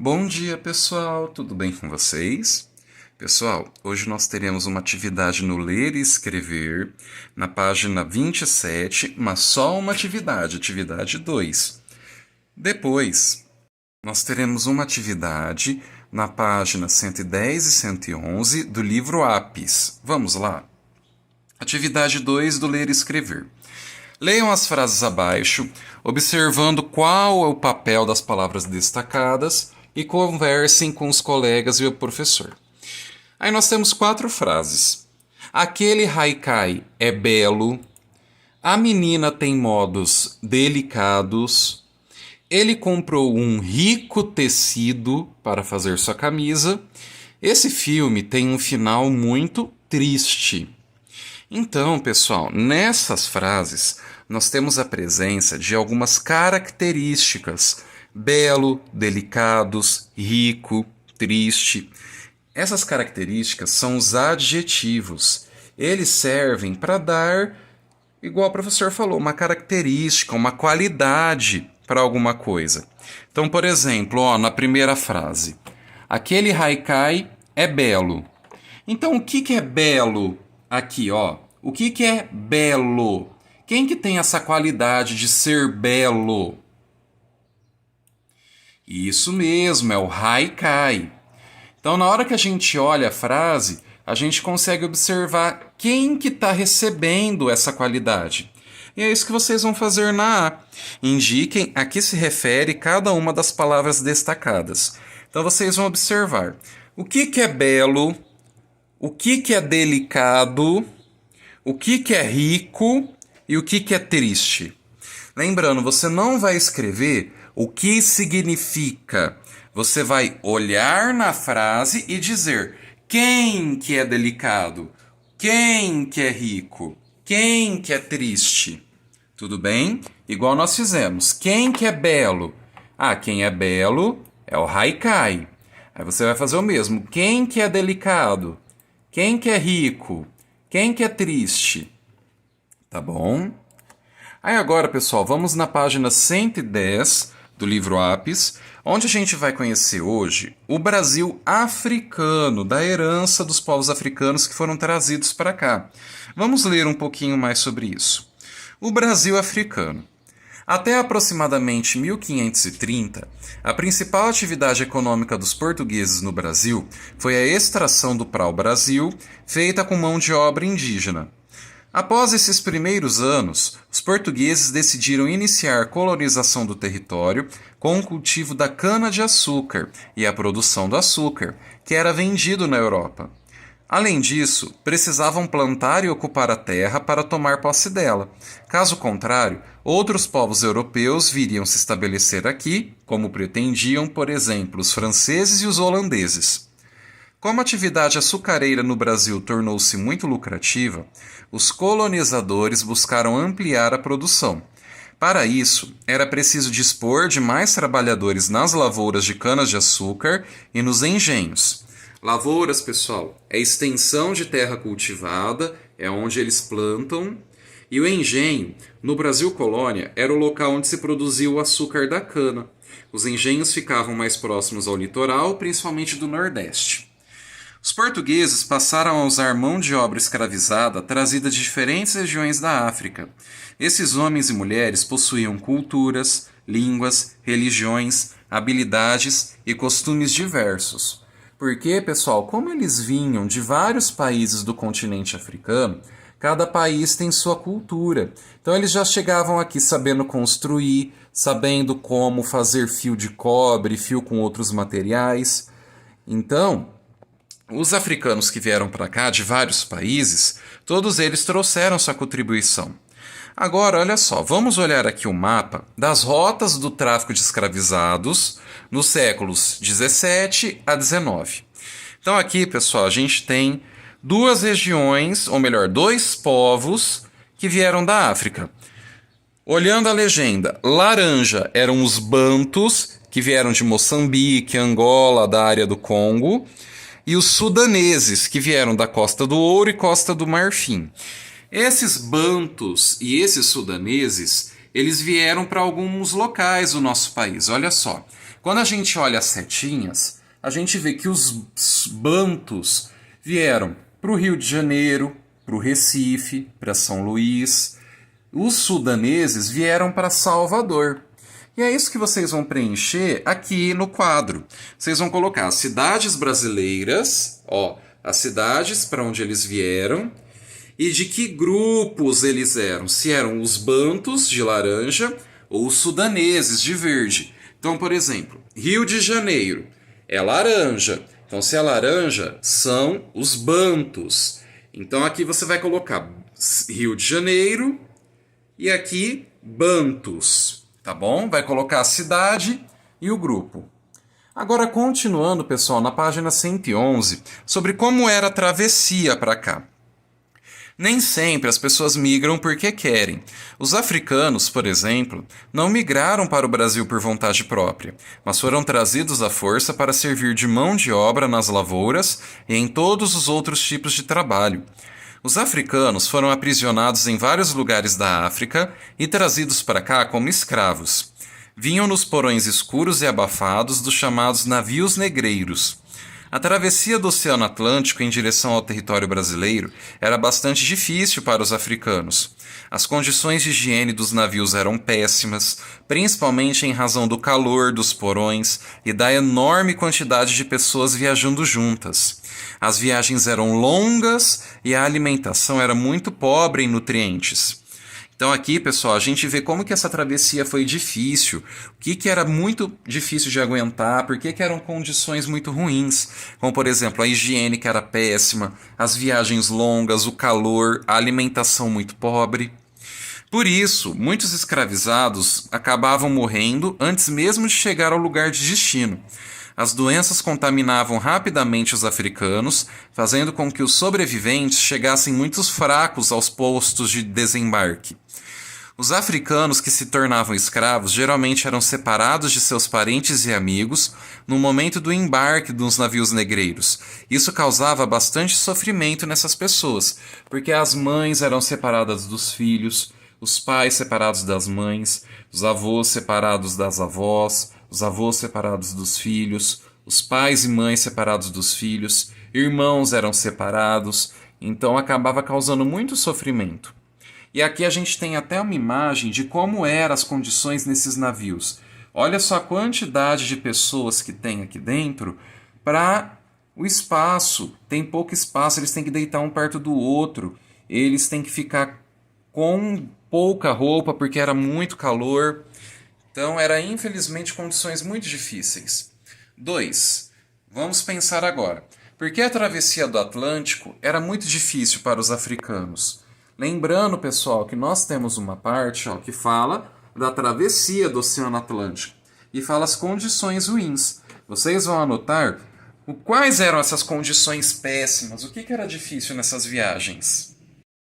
Bom dia, pessoal! Tudo bem com vocês? Pessoal, hoje nós teremos uma atividade no Ler e Escrever, na página 27, mas só uma atividade, atividade 2. Depois, nós teremos uma atividade na página 110 e 111 do livro Apis. Vamos lá? Atividade 2 do Ler e Escrever. Leiam as frases abaixo, observando qual é o papel das palavras destacadas e conversem com os colegas e o professor. Aí nós temos 4 frases. Aquele haikai é belo. A menina tem modos delicados. Ele comprou um rico tecido para fazer sua camisa. Esse filme tem um final muito triste. Então, pessoal, nessas frases nós temos a presença de algumas características: belo, delicados, rico, triste. Essas características são os adjetivos. Eles servem para dar, igual o professor falou, uma característica, uma qualidade para alguma coisa. Então, por exemplo, na primeira frase, aquele haikai é belo. Então, o que é belo aqui, O que é belo? Quem que tem essa qualidade de ser belo? Isso mesmo, é o haikai. Então, na hora que a gente olha a frase, a gente consegue observar quem que está recebendo essa qualidade. E é isso que vocês vão fazer na A. Indiquem a que se refere cada uma das palavras destacadas. Então, vocês vão observar o que é belo, o que é delicado, o que é rico e o que é triste. Lembrando, você não vai escrever o que significa. Você vai olhar na frase e dizer quem que é delicado, quem que é rico, quem que é triste. Tudo bem? Igual nós fizemos. Quem que é belo? Quem é belo é o haikai. Aí você vai fazer o mesmo. Quem que é delicado? Quem que é rico? Quem que é triste? Tá bom? Aí agora, pessoal, vamos na página 110 do livro Apis, onde a gente vai conhecer hoje o Brasil africano, da herança dos povos africanos que foram trazidos para cá. Vamos ler um pouquinho mais sobre isso. O Brasil africano. Até aproximadamente 1530, a principal atividade econômica dos portugueses no Brasil foi a extração do pau-brasil, feita com mão de obra indígena. Após esses primeiros anos, os portugueses decidiram iniciar a colonização do território com o cultivo da cana-de-açúcar e a produção do açúcar, que era vendido na Europa. Além disso, precisavam plantar e ocupar a terra para tomar posse dela. Caso contrário, outros povos europeus viriam se estabelecer aqui, como pretendiam, por exemplo, os franceses e os holandeses. Como a atividade açucareira no Brasil tornou-se muito lucrativa, os colonizadores buscaram ampliar a produção. Para isso, era preciso dispor de mais trabalhadores nas lavouras de canas-de-açúcar e nos engenhos. Lavouras, pessoal, é extensão de terra cultivada, é onde eles plantam. E o engenho, no Brasil colônia, era o local onde se produzia o açúcar da cana. Os engenhos ficavam mais próximos ao litoral, principalmente do Nordeste. Os portugueses passaram a usar mão de obra escravizada trazida de diferentes regiões da África. Esses homens e mulheres possuíam culturas, línguas, religiões, habilidades e costumes diversos. Porque, pessoal, como eles vinham de vários países do continente africano, cada país tem sua cultura. Então eles já chegavam aqui sabendo construir, sabendo como fazer fio de cobre, fio com outros materiais. Então, os africanos que vieram para cá de vários países, todos eles trouxeram sua contribuição. Agora, olha só, vamos olhar aqui o mapa das rotas do tráfico de escravizados nos séculos 17 a 19. Então aqui, pessoal, a gente tem duas regiões, ou melhor, dois povos que vieram da África. Olhando a legenda, laranja eram os bantus, que vieram de Moçambique, Angola, da área do Congo, e os sudaneses, que vieram da Costa do Ouro e Costa do Marfim. Esses bantus e esses sudaneses, eles vieram para alguns locais do nosso país. Olha só, Quando a gente olha as setinhas, a gente vê que os bantus vieram para o Rio de Janeiro, para o Recife, para São Luís. Os sudaneses vieram para Salvador. E é isso que vocês vão preencher aqui no quadro. Vocês vão colocar as cidades brasileiras, as cidades para onde eles vieram e de que grupos eles eram. Se eram os bantus, de laranja, ou os sudaneses, de verde. Então, por exemplo, Rio de Janeiro é laranja. Então, se é laranja, são os bantus. Então, aqui você vai colocar Rio de Janeiro e aqui bantus, tá bom? Vai colocar a cidade e o grupo. Agora, continuando, pessoal, na página 111, sobre como era a travessia para cá. Nem sempre as pessoas migram porque querem. Os africanos, por exemplo, não migraram para o Brasil por vontade própria, mas foram trazidos à força para servir de mão de obra nas lavouras e em todos os outros tipos de trabalho. Os africanos foram aprisionados em vários lugares da África e trazidos para cá como escravos. Vinham nos porões escuros e abafados dos chamados navios negreiros. A travessia do Oceano Atlântico em direção ao território brasileiro era bastante difícil para os africanos. As condições de higiene dos navios eram péssimas, principalmente em razão do calor dos porões e da enorme quantidade de pessoas viajando juntas. As viagens eram longas e a alimentação era muito pobre em nutrientes. Então aqui, pessoal, a gente vê como que essa travessia foi difícil, o que era muito difícil de aguentar, por que eram condições muito ruins, como por exemplo a higiene que era péssima, as viagens longas, o calor, a alimentação muito pobre. Por isso, muitos escravizados acabavam morrendo antes mesmo de chegar ao lugar de destino. As doenças contaminavam rapidamente os africanos, fazendo com que os sobreviventes chegassem muito fracos aos postos de desembarque. Os africanos que se tornavam escravos geralmente eram separados de seus parentes e amigos no momento do embarque dos navios negreiros. Isso causava bastante sofrimento nessas pessoas, porque as mães eram separadas dos filhos, os pais separados das mães, os avós separados das avós, os avós separados dos filhos, os pais e mães separados dos filhos, irmãos eram separados, então acabava causando muito sofrimento. E aqui a gente tem até uma imagem de como eram as condições nesses navios. Olha só a quantidade de pessoas que tem aqui dentro para o espaço. Tem pouco espaço, eles têm que deitar um perto do outro, eles têm que ficar com pouca roupa porque era muito calor. Então, era infelizmente condições muito difíceis. 2. Vamos pensar agora. Por que a travessia do Atlântico era muito difícil para os africanos? Lembrando, pessoal, que nós temos uma parte que fala da travessia do Oceano Atlântico e fala as condições ruins. Vocês vão anotar quais eram essas condições péssimas, o que era difícil nessas viagens.